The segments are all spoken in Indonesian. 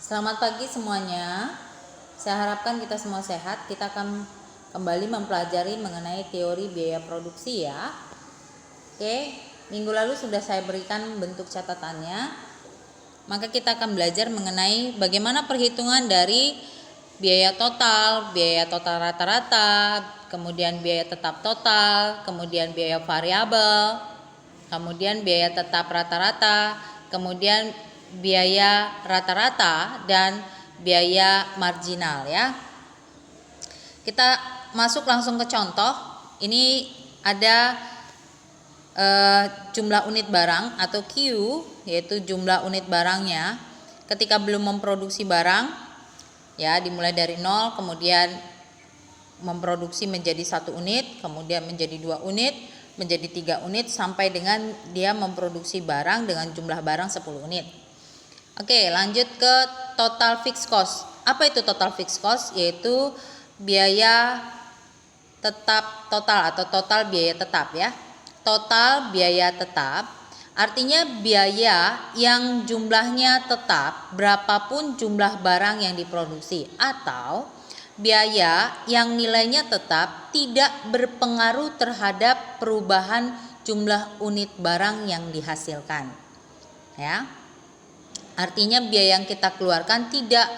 Selamat pagi semuanya. Saya harapkan kita semua sehat. Kita akan kembali mempelajari mengenai teori biaya produksi ya. Oke, minggu lalu sudah saya berikan bentuk catatannya. Maka kita akan belajar mengenai bagaimana perhitungan dari biaya total rata-rata, kemudian biaya tetap total, kemudian biaya variabel, kemudian biaya tetap rata-rata, kemudian biaya rata-rata dan biaya marginal ya. Kita masuk langsung ke contoh. Ini ada jumlah unit barang atau Q, yaitu jumlah unit barangnya ketika belum memproduksi barang ya, dimulai dari 0, kemudian memproduksi menjadi 1 unit, kemudian menjadi 2 unit, menjadi 3 unit, sampai dengan dia memproduksi barang dengan jumlah barang 10 unit. Oke, lanjut ke total fixed cost. Apa itu total fixed cost? Yaitu biaya tetap total atau total biaya tetap ya. Total biaya tetap artinya biaya yang jumlahnya tetap berapapun jumlah barang yang diproduksi, atau biaya yang nilainya tetap tidak berpengaruh terhadap perubahan jumlah unit barang yang dihasilkan ya. Artinya biaya yang kita keluarkan tidak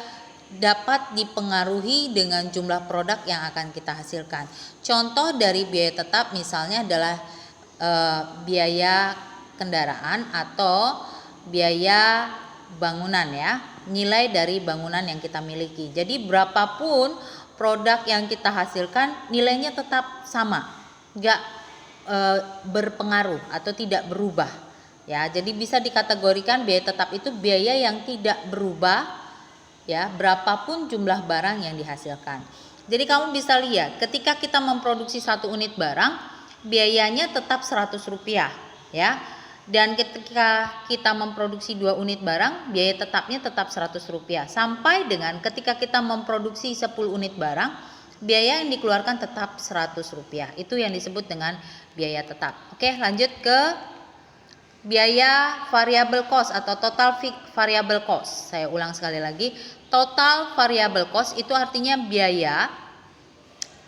dapat dipengaruhi dengan jumlah produk yang akan kita hasilkan. Contoh dari biaya tetap misalnya adalah biaya kendaraan atau biaya bangunan ya, nilai dari bangunan yang kita miliki. Jadi berapapun produk yang kita hasilkan nilainya tetap sama, nggak berpengaruh atau tidak berubah ya. Jadi bisa dikategorikan biaya tetap itu biaya yang tidak berubah ya, berapapun jumlah barang yang dihasilkan. Jadi kamu bisa lihat ketika kita memproduksi 1 unit barang, biayanya tetap Rp100 ya. Dan ketika kita memproduksi 2 unit barang, biaya tetapnya tetap Rp100. Sampai dengan ketika kita memproduksi 10 unit barang, biaya yang dikeluarkan tetap Rp100. Itu yang disebut dengan biaya tetap. Oke, lanjut ke biaya variable cost atau total variable cost. Saya ulang sekali lagi, total variable cost itu artinya biaya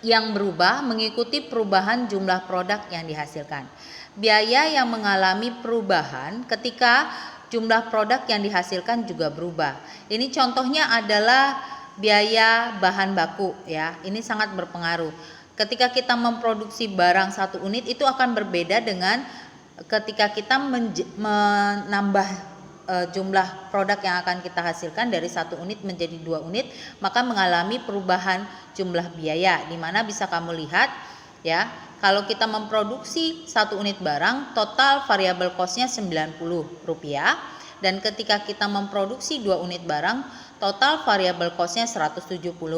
yang berubah mengikuti perubahan jumlah produk yang dihasilkan. Biaya yang mengalami perubahan ketika jumlah produk yang dihasilkan juga berubah. Ini contohnya adalah biaya bahan baku ya. Ini sangat berpengaruh. Ketika kita memproduksi barang 1 unit itu akan berbeda dengan ketika kita menambah jumlah produk yang akan kita hasilkan dari 1 unit menjadi 2 unit, maka mengalami perubahan jumlah biaya, di mana bisa kamu lihat ya, kalau kita memproduksi 1 unit barang, total variable cost-nya Rp90, dan ketika kita memproduksi 2 unit barang, total variable cost-nya Rp170.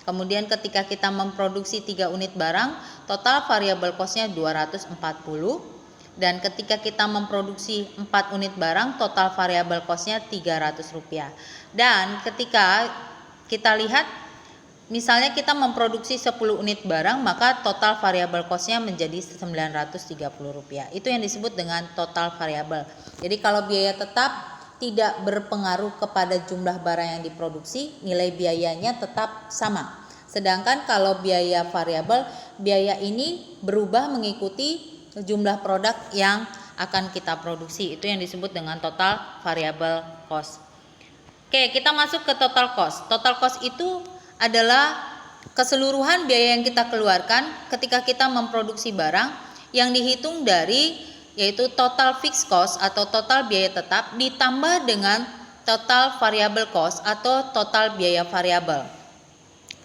Kemudian ketika kita memproduksi 3 unit barang, total variable cost-nya Rp240. Dan ketika kita memproduksi 4 unit barang, total variable cost-nya Rp300. Dan ketika kita lihat misalnya kita memproduksi 10 unit barang, maka total variable cost-nya menjadi Rp930. Itu yang disebut dengan total variable. Jadi kalau biaya tetap tidak berpengaruh kepada jumlah barang yang diproduksi, nilai biayanya tetap sama. Sedangkan kalau biaya variabel, biaya ini berubah mengikuti jumlah produk yang akan kita produksi. Itu yang disebut dengan total variable cost. Oke, kita masuk ke total cost. Total cost itu adalah keseluruhan biaya yang kita keluarkan ketika kita memproduksi barang yang dihitung dari yaitu total fixed cost atau total biaya tetap ditambah dengan total variable cost atau total biaya variabel.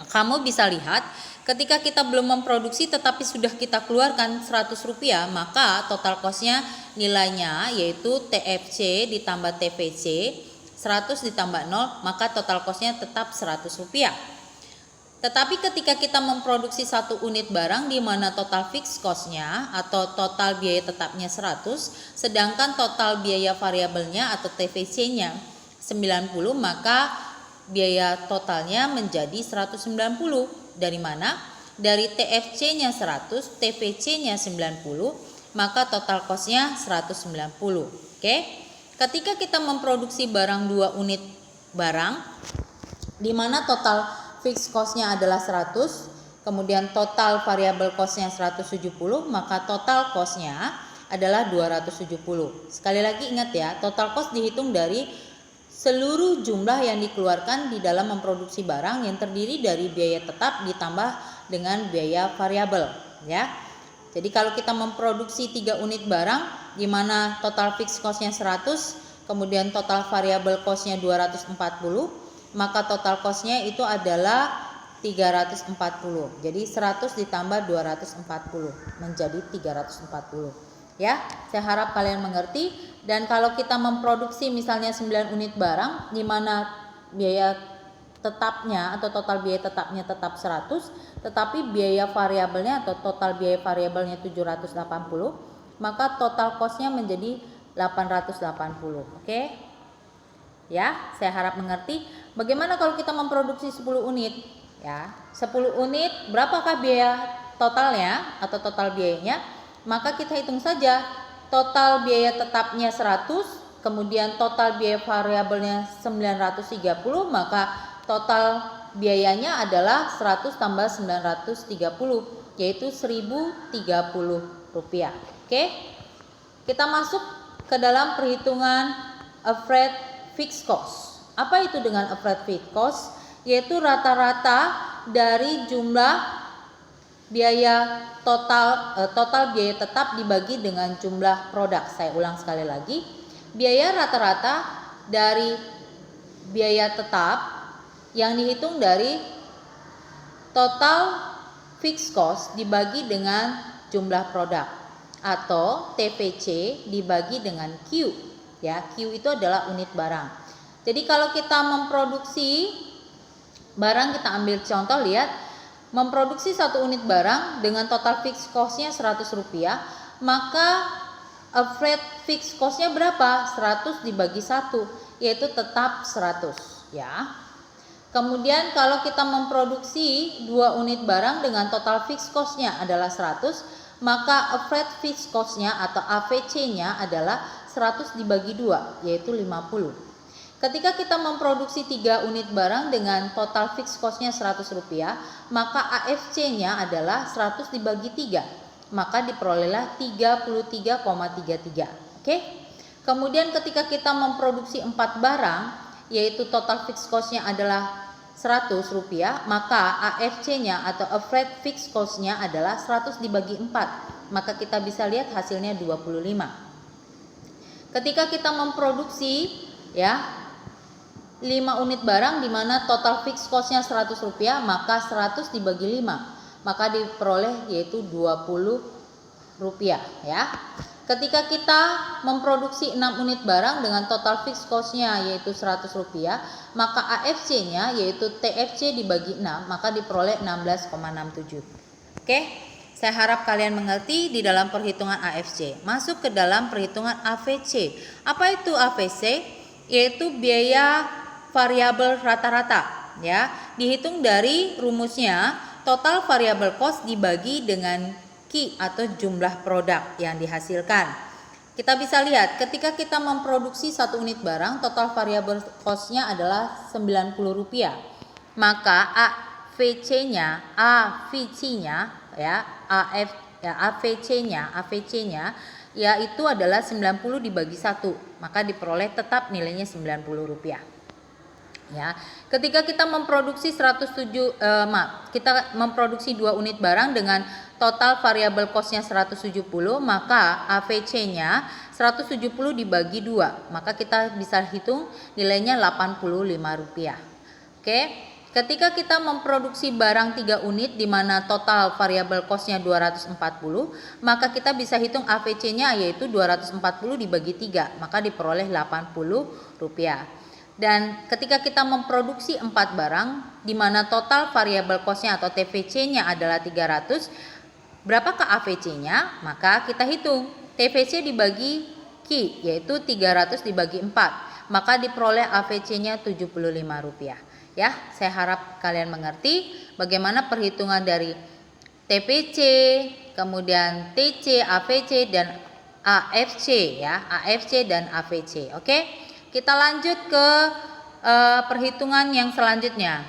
Kamu bisa lihat ketika kita belum memproduksi tetapi sudah kita keluarkan Rp100, maka total cost-nya nilainya yaitu TFC ditambah TVC, 100 ditambah 0, maka total cost-nya tetap Rp100. Tetapi ketika kita memproduksi 1 unit barang di mana total fixed cost-nya atau total biaya tetapnya 100, sedangkan total biaya variabelnya atau TVC-nya 90, maka biaya totalnya menjadi 190. Dari mana? Dari TFC-nya 100, TVC-nya 90, maka total cost-nya 190. Oke. Ketika kita memproduksi barang 2 unit barang, di mana total fixed cost-nya adalah 100, kemudian total variable cost-nya 170, maka total cost-nya adalah 270. Sekali lagi ingat ya, total cost dihitung dari seluruh jumlah yang dikeluarkan di dalam memproduksi barang yang terdiri dari biaya tetap ditambah dengan biaya variabel, ya. Jadi kalau kita memproduksi 3 unit barang di mana total fixed cost-nya 100, kemudian total variable cost-nya 240, maka total cost-nya itu adalah 340. Jadi 100 ditambah 240 menjadi 340. Ya, saya harap kalian mengerti. Dan kalau kita memproduksi misalnya 9 unit barang di mana biaya tetapnya atau total biaya tetapnya tetap 100, tetapi biaya variabelnya atau total biaya variabelnya 780, maka total cost-nya menjadi 880. Oke? Ya, saya harap mengerti. Bagaimana kalau kita memproduksi 10 unit? Ya, 10 unit berapakah biaya totalnya atau total biayanya? Maka kita hitung saja. Total biaya tetapnya 100, kemudian total biaya variabelnya 930, maka total biayanya adalah 100 tambah 930, yaitu 1030 rupiah. Oke? Kita masuk ke dalam perhitungan average fixed cost. Apa itu dengan average fixed cost? Yaitu rata-rata dari jumlah biaya total biaya tetap dibagi dengan jumlah produk. Saya ulang sekali lagi. Biaya rata-rata dari biaya tetap yang dihitung dari total fixed cost dibagi dengan jumlah produk, atau TVC dibagi dengan Q. Ya, Q itu adalah unit barang. Jadi kalau kita memproduksi barang, kita ambil contoh, lihat, memproduksi 1 unit barang dengan total fixed cost-nya 100 rupiah, maka average fixed cost-nya berapa? 100 dibagi 1, yaitu tetap 100, ya. Kemudian kalau kita memproduksi 2 unit barang dengan total fixed cost-nya adalah 100, maka average fixed cost-nya atau AVC-nya adalah 100 dibagi 2, yaitu 50. Ketika kita memproduksi 3 unit barang dengan total fixed cost-nya 100 rupiah, maka AFC-nya adalah 100 dibagi 3, maka diperolehlah 33,33. Oke? Kemudian ketika kita memproduksi 4 barang, yaitu total fixed cost-nya adalah 100 rupiah, maka AFC-nya atau average fixed cost-nya adalah 100 dibagi 4, maka kita bisa lihat hasilnya 25. Ketika kita memproduksi, ya, 5 unit barang di mana total fixed cost-nya 100 rupiah, maka 100 dibagi 5, maka diperoleh yaitu 20 rupiah, ya. Ketika kita memproduksi 6 unit barang dengan total fixed cost-nya yaitu 100 rupiah, maka AFC-nya yaitu TFC dibagi 6, maka diperoleh 16,67. Oke? Saya harap kalian mengerti di dalam perhitungan AFC. Masuk ke dalam perhitungan AVC. Apa itu AVC? Yaitu biaya variabel rata-rata, ya. Dihitung dari rumusnya total variable cost dibagi dengan Q atau jumlah produk yang dihasilkan. Kita bisa lihat ketika kita memproduksi 1 unit barang, total variable cost-nya adalah 90 rupiah. Maka AVC-nya ya, AVC-nya yaitu adalah 90 dibagi 1, maka diperoleh tetap nilainya 90 rupiah. Ya, ketika kita memproduksi kita memproduksi 2 unit barang dengan total variable cost-nya 170, maka AVC-nya 170 dibagi 2, maka kita bisa hitung nilainya 85 rupiah. Oke, ketika kita memproduksi barang 3 unit di mana total variable cost-nya 240, maka kita bisa hitung AVC-nya yaitu 240 dibagi 3, maka diperoleh 80 rupiah. Dan ketika kita memproduksi 4 barang di mana total variable cost-nya atau TVC-nya adalah 300, berapakah AVC-nya? Maka kita hitung TVC dibagi Q yaitu 300 dibagi 4, maka diperoleh AVC-nya 75 rupiah. Ya, saya harap kalian mengerti bagaimana perhitungan dari TVC, kemudian TC, AVC dan AFC, ya, AFC dan AVC. Oke? Kita lanjut ke perhitungan yang selanjutnya,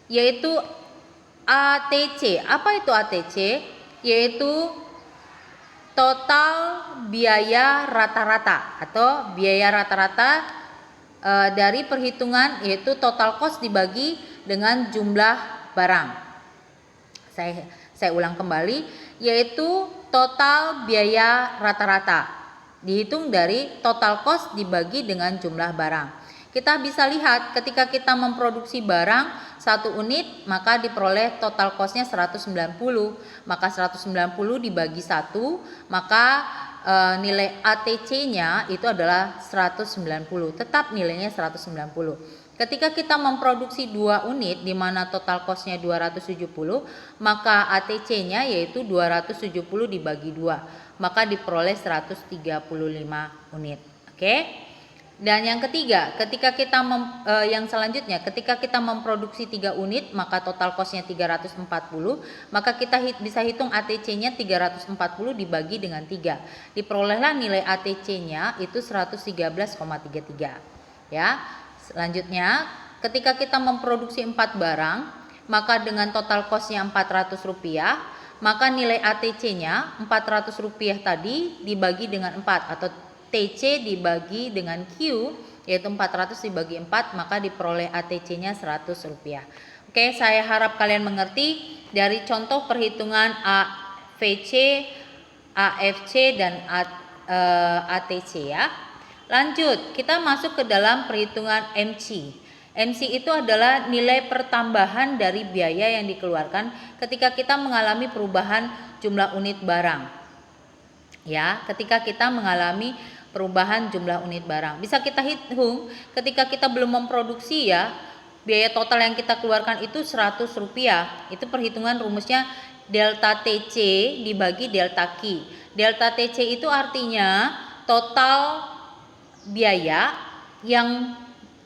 yaitu ATC. Apa itu ATC? Yaitu total biaya rata-rata atau biaya rata-rata dari perhitungan, yaitu total cost dibagi dengan jumlah barang. Saya ulang kembali, yaitu total biaya rata-rata dihitung dari total cost dibagi dengan jumlah barang. Kita bisa lihat ketika kita memproduksi barang 1 unit, maka diperoleh total costnya 190. Maka 190 dibagi 1, maka nilai ATC-nya itu adalah 190. Tetap nilainya 190. Ketika kita memproduksi 2 unit di mana total cost-nya 270, maka ATC-nya yaitu 270 dibagi 2, maka diperoleh 135 unit. Oke? Dan yang ketiga, ketika kita yang selanjutnya, ketika kita memproduksi 3 unit, maka total cost-nya 340, maka kita bisa hitung ATC-nya 340 dibagi dengan 3. Diperolehlah nilai ATC-nya itu 113,33. Ya. Selanjutnya, ketika kita memproduksi 4 barang, maka dengan total cost-nya Rp400, maka nilai ATC-nya Rp400 tadi dibagi dengan 4 atau TC dibagi dengan Q, yaitu 400 dibagi 4, maka diperoleh ATC-nya Rp100. Oke, saya harap kalian mengerti dari contoh perhitungan AVC, AFC, dan ATC ya. Lanjut, kita masuk ke dalam perhitungan MC. MC itu adalah nilai pertambahan dari biaya yang dikeluarkan ketika kita mengalami perubahan jumlah unit barang. Ya, ketika kita mengalami perubahan jumlah unit barang. Bisa kita hitung ketika kita belum memproduksi ya, biaya total yang kita keluarkan itu Rp100. Itu perhitungan rumusnya delta TC dibagi delta Q. Delta TC itu artinya total biaya yang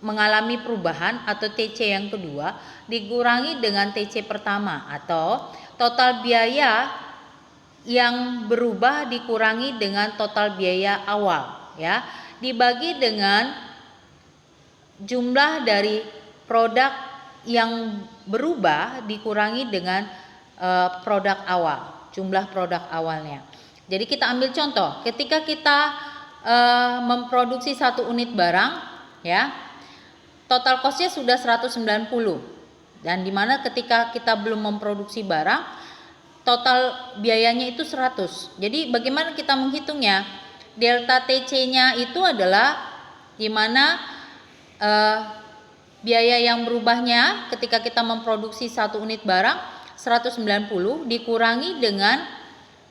mengalami perubahan atau TC yang kedua dikurangi dengan TC pertama, atau total biaya yang berubah dikurangi dengan total biaya awal ya, dibagi dengan jumlah dari produk yang berubah dikurangi dengan produk awal, jumlah produk awalnya. Jadi kita ambil contoh, ketika kita memproduksi 1 unit barang ya, total costnya sudah 190, dan dimana ketika kita belum memproduksi barang, total biayanya itu 100. Jadi bagaimana kita menghitungnya? Delta TC-nya itu adalah dimana biaya yang berubahnya ketika kita memproduksi 1 unit barang 190 dikurangi dengan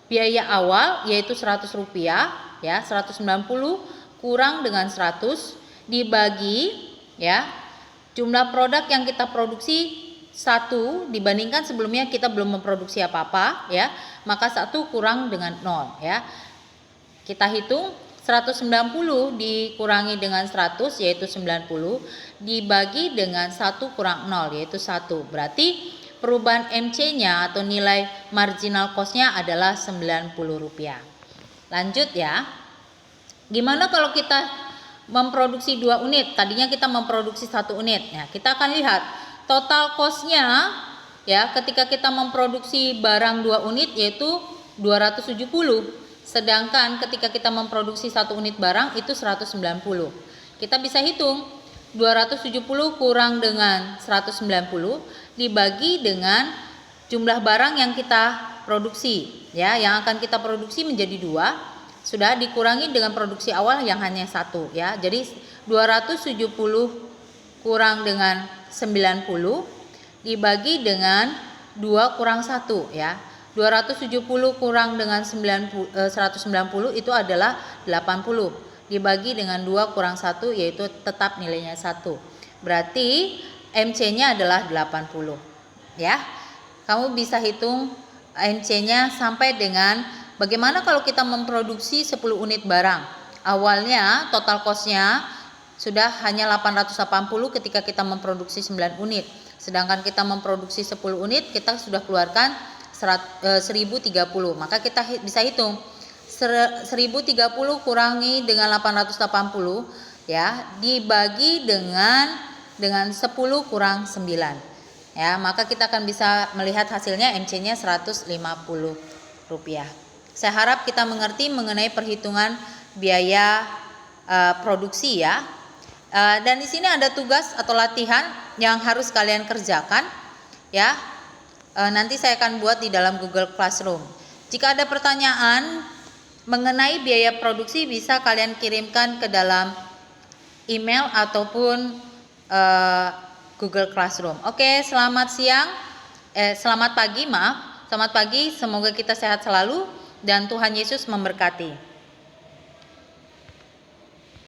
biaya awal yaitu Rp100 ya, 190 kurang dengan 100 dibagi ya jumlah produk yang kita produksi 1 dibandingkan sebelumnya kita belum memproduksi apa-apa ya, maka 1 kurang dengan 0 ya. Kita hitung 190 dikurangi dengan 100 yaitu 90 dibagi dengan 1 kurang 0 yaitu 1. Berarti perubahan MC-nya atau nilai marginal cost-nya adalah Rp90. Lanjut ya. Gimana kalau kita memproduksi 2 unit? Tadinya kita memproduksi 1 unit. Nah, kita akan lihat total cost-nya ya ketika kita memproduksi barang 2 unit yaitu 270. Sedangkan ketika kita memproduksi 1 unit barang itu 190. Kita bisa hitung 270 kurang dengan 190 dibagi dengan jumlah barang yang kita produksi ya, yang akan kita produksi menjadi 2 sudah dikurangi dengan produksi awal yang hanya 1 ya. Jadi 270 kurang dengan 90 dibagi dengan 2 kurang 1 ya. 270 kurang dengan 190 itu adalah 80 dibagi dengan 2 kurang 1 yaitu tetap nilainya 1. Berarti MC-nya adalah 80 ya. Kamu bisa hitung MC-nya sampai dengan bagaimana kalau kita memproduksi 10 unit barang. Awalnya total cost-nya sudah hanya 880 ketika kita memproduksi 9 unit. Sedangkan kita memproduksi 10 unit kita sudah keluarkan 1030. Maka kita bisa hitung 1030 kurangi dengan 880 ya dibagi dengan dengan 10 kurang 9. Ya, maka kita akan bisa melihat hasilnya MC-nya Rp150. Saya harap kita mengerti mengenai perhitungan biaya produksi ya. Dan di sini ada tugas atau latihan yang harus kalian kerjakan ya. Nanti saya akan buat di dalam Google Classroom. Jika ada pertanyaan mengenai biaya produksi bisa kalian kirimkan ke dalam email ataupun Google Classroom. Oke, selamat siang. Selamat pagi, maaf. Selamat pagi, semoga kita sehat selalu dan Tuhan Yesus memberkati.